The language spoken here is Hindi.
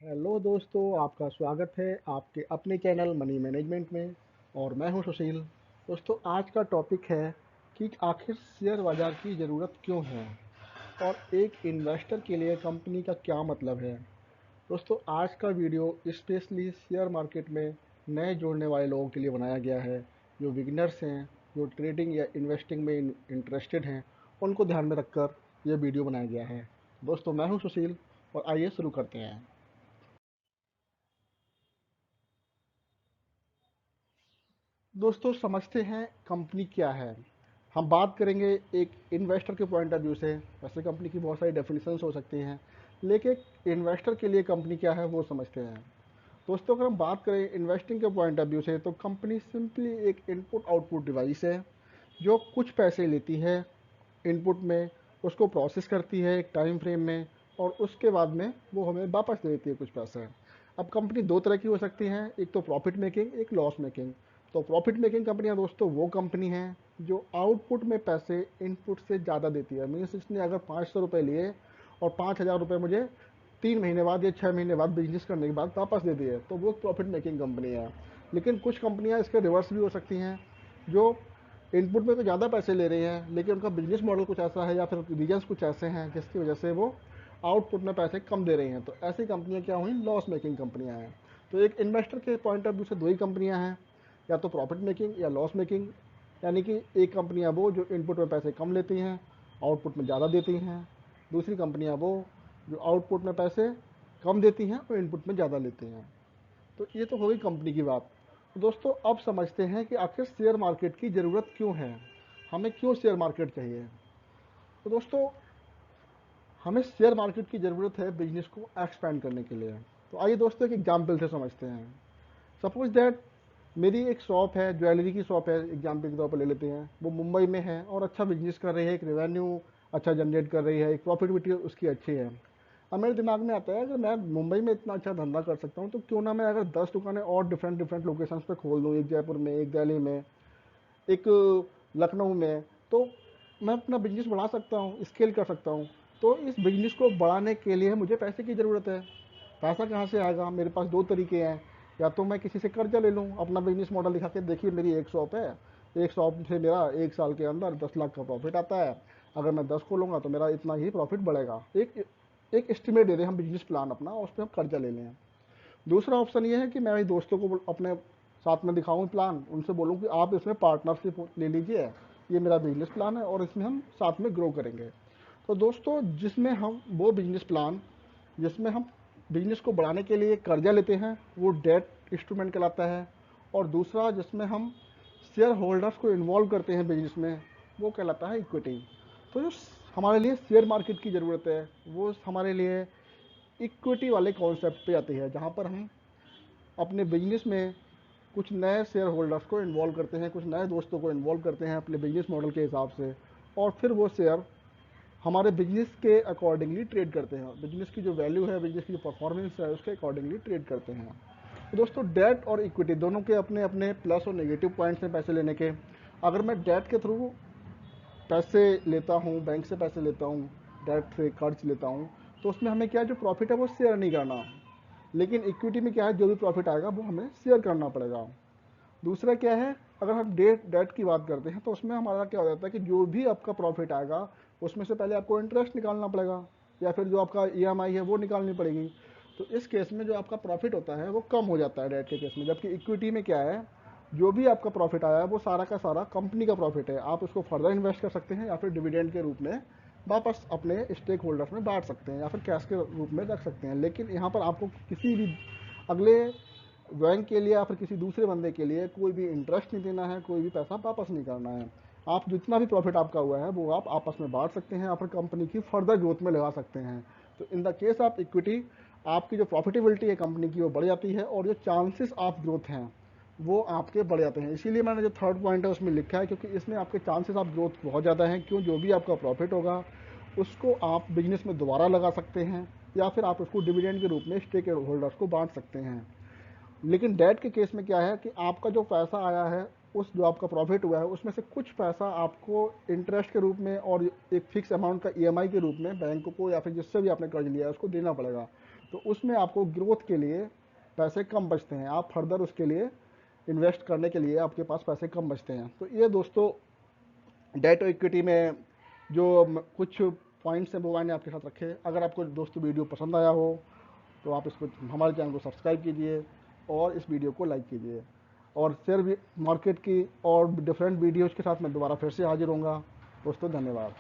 हेलो दोस्तों, आपका स्वागत है आपके अपने चैनल मनी मैनेजमेंट में। और मैं हूं सुशील। दोस्तों, आज का टॉपिक है कि आखिर शेयर बाज़ार की ज़रूरत क्यों है और एक इन्वेस्टर के लिए कंपनी का क्या मतलब है। दोस्तों, आज का वीडियो स्पेशली शेयर मार्केट में नए जुड़ने वाले लोगों के लिए बनाया गया है। जो बिगिनर्स हैं, जो ट्रेडिंग या इन्वेस्टिंग में इंटरेस्टेड हैं, उनको ध्यान में रखकर यह वीडियो बनाया गया है। दोस्तों, मैं हूं सुशील और आइए शुरू करते हैं। दोस्तों, समझते हैं कंपनी क्या है। हम बात करेंगे एक इन्वेस्टर के पॉइंट ऑफ व्यू से। वैसे कंपनी की बहुत सारी डेफिनेशंस हो सकती हैं, लेकिन इन्वेस्टर के लिए कंपनी क्या है वो समझते हैं। दोस्तों, अगर हम बात करें इन्वेस्टिंग के पॉइंट ऑफ व्यू से, तो कंपनी सिंपली एक इनपुट आउटपुट डिवाइस है जो कुछ पैसे लेती है इनपुट में, उसको प्रोसेस करती है एक टाइम फ्रेम में, और उसके बाद में वो हमें वापस दे देती है कुछ पैसे। अब कंपनी दो तरह की हो सकती हैं, एक तो प्रॉफिट मेकिंग, एक लॉस मेकिंग। तो प्रॉफिट मेकिंग कंपनियां दोस्तों वो कंपनी है जो आउटपुट में पैसे इनपुट से ज़्यादा देती है। मीन्स इसने अगर 500 रुपये लिए और 5,000 रुपये मुझे 3 महीने बाद या 6 महीने बाद बिजनेस करने के बाद वापस दे दिए, तो वो प्रॉफिट मेकिंग कंपनी है। लेकिन कुछ कंपनियां इसके रिवर्स भी हो सकती हैं, जो इनपुट में तो ज़्यादा पैसे ले रही हैं, लेकिन उनका बिजनेस मॉडल कुछ ऐसा है या फिर रीजन्स कुछ ऐसे हैं जिसकी वजह से वो आउटपुट में पैसे कम दे रही हैं। तो ऐसी कंपनियां क्या हुई? लॉस मेकिंग कंपनियां हैं। तो एक इन्वेस्टर के पॉइंट ऑफ व्यू से दो ही कंपनियां हैं, या तो प्रॉफिट मेकिंग या लॉस मेकिंग। यानी कि एक कंपनियां वो जो इनपुट में पैसे कम लेती हैं, आउटपुट में ज़्यादा देती हैं। दूसरी कंपनियां वो जो आउटपुट में पैसे कम देती हैं और इनपुट में ज़्यादा लेती हैं। तो ये तो हो गई कंपनी की बात। दोस्तों, अब समझते हैं कि आखिर शेयर मार्केट की ज़रूरत क्यों है, हमें क्यों शेयर मार्केट चाहिए। तो दोस्तों, हमें शेयर मार्केट की ज़रूरत है बिजनेस को एक्सपैंड करने के लिए। तो आइए दोस्तों एक एग्जाम्पल से समझते हैं। सपोज दैट मेरी एक शॉप है, ज्वेलरी की शॉप है, एग्जाम्पल के तौर पर ले लेते हैं। वो मुंबई में है और अच्छा बिजनेस कर रही है, एक रेवेन्यू अच्छा जनरेट कर रही है, एक प्रॉफिटिविटी उसकी अच्छी है। अब मेरे दिमाग में आता है, अगर मैं मुंबई में इतना अच्छा धंधा कर सकता हूँ, तो क्यों ना मैं अगर 10 दुकानें और डिफरेंट डिफरेंट लोकेशंस पे खोल दूँ, एक जयपुर में, एक दिल्ली में, एक लखनऊ में। तो मैं अपना बिजनेस बढ़ा सकता हूँ, स्केल कर सकता हूँ। तो इस बिजनेस को बढ़ाने के लिए मुझे पैसे की ज़रूरत है। पैसा कहाँ से आएगा? मेरे पास दो तरीके हैं। या तो मैं किसी से कर्जा ले लूँ, अपना बिजनेस मॉडल दिखा के, देखिए मेरी एक शॉप है, एक शॉप से मेरा एक साल के अंदर 10 लाख का प्रॉफिट आता है। अगर मैं 10 खोलूँगा तो मेरा इतना ही प्रॉफिट बढ़ेगा। एक एक एस्टिमेट दे दें हम, बिजनेस प्लान अपना, और उस पर हम कर्जा ले लें। दूसरा ऑप्शन ये है कि मैं दोस्तों को अपने साथ में दिखाऊं प्लान, उनसे बोलूं कि आप इसमें पार्टनरशिप ले लीजिए, ये मेरा बिजनेस प्लान है और इसमें हम साथ में ग्रो करेंगे। तो दोस्तों, जिसमें हम वो बिजनेस प्लान जिसमें हम बिजनेस को बढ़ाने के लिए कर्जा लेते हैं, वो डेट इंस्ट्रूमेंट कहलाता है। और दूसरा जिसमें हम शेयर होल्डर्स को इन्वॉल्व करते हैं बिजनेस में, वो कहलाता है इक्विटी। तो जो हमारे लिए शेयर मार्केट की ज़रूरत है, वो हमारे लिए इक्विटी वाले कॉन्सेप्ट पे आती है, जहाँ पर हम अपने बिजनेस में कुछ नए शेयर होल्डर्स को इन्वॉल्व करते हैं, कुछ नए दोस्तों को इन्वॉल्व करते हैं अपने बिजनेस मॉडल के हिसाब से, और फिर वो शेयर हमारे बिजनेस के अकॉर्डिंगली ट्रेड करते हैं। बिजनेस की जो वैल्यू है, बिजनेस की जो परफॉर्मेंस है, उसके अकॉर्डिंगली ट्रेड करते हैं। तो दोस्तों, डेट और इक्विटी दोनों के अपने अपने प्लस और नेगेटिव पॉइंट्स हैं पैसे लेने के। अगर मैं डेट के थ्रू पैसे लेता हूँ, बैंक से पैसे लेता हूँ, डेट से कर्ज लेता हूँ, तो उसमें हमें क्या है, जो प्रॉफिट है वो शेयर नहीं करना। लेकिन इक्विटी में क्या है, जो भी प्रॉफिट आएगा वो हमें शेयर करना पड़ेगा। दूसरा क्या है, अगर हम डेट डेट की बात करते हैं, तो उसमें हमारा क्या हो जाता है कि जो भी आपका प्रॉफिट आएगा, उसमें से पहले आपको इंटरेस्ट निकालना पड़ेगा, या फिर जो आपका ईएमआई है वो निकालनी पड़ेगी। तो इस केस में जो आपका प्रॉफिट होता है वो कम हो जाता है डेट के केस में। जबकि इक्विटी में क्या है, जो भी आपका प्रॉफिट आया है वो सारा का सारा कंपनी का प्रॉफिट है। आप उसको फर्दर इन्वेस्ट कर सकते हैं, या फिर डिविडेंड के रूप में वापस अपने स्टेक होल्डर्स में बांट सकते हैं, या फिर कैश के रूप में रख सकते हैं। लेकिन यहाँ पर आपको किसी भी अगले बैंक के लिए या फिर किसी दूसरे बंदे के लिए कोई भी इंटरेस्ट नहीं देना है, कोई भी पैसा वापस नहीं करना है। आप जितना भी प्रॉफिट आपका हुआ है वो आप आपस में बांट सकते हैं, या फिर कंपनी की फर्दर ग्रोथ में लगा सकते हैं। तो in the case of equity, आपकी जो प्रॉफिटेबिलिटी है कंपनी की वो बढ़ जाती है, और जो चांसेस ऑफ ग्रोथ हैं वो आपके बढ़ जाते हैं। इसीलिए मैंने जो थर्ड पॉइंट है उसमें लिखा है, क्योंकि इसमें आपके चांसेस ऑफ ग्रोथ बहुत ज़्यादा हैं। क्यों? जो भी आपका प्रॉफिट होगा उसको आप बिजनेस में दोबारा लगा सकते हैं, या फिर आप उसको डिविडेंड के रूप में स्टेक होल्डर्स को बांट सकते हैं। लेकिन डेट के केस में क्या है कि आपका जो पैसा आया है, उस जो आपका प्रॉफिट हुआ है उसमें से कुछ पैसा आपको इंटरेस्ट के रूप में और एक फिक्स अमाउंट का ईएमआई के रूप में बैंक को या फिर जिससे भी आपने कर्ज लिया है उसको देना पड़ेगा। तो उसमें आपको ग्रोथ के लिए पैसे कम बचते हैं, आप फर्दर उसके लिए इन्वेस्ट करने के लिए आपके पास पैसे कम बचते हैं। तो ये दोस्तों डेट और इक्विटी में जो कुछ पॉइंट्स हैं वो मैंने आपके साथ रखे। अगर आपको दोस्तों वीडियो पसंद आया हो तो आप इसको, हमारे चैनल को सब्सक्राइब कीजिए और इस वीडियो को लाइक कीजिए। और शेयर मार्केट की और डिफरेंट वीडियोज़ के साथ मैं दोबारा फिर से हाजिर होऊंगा। दोस्तों धन्यवाद।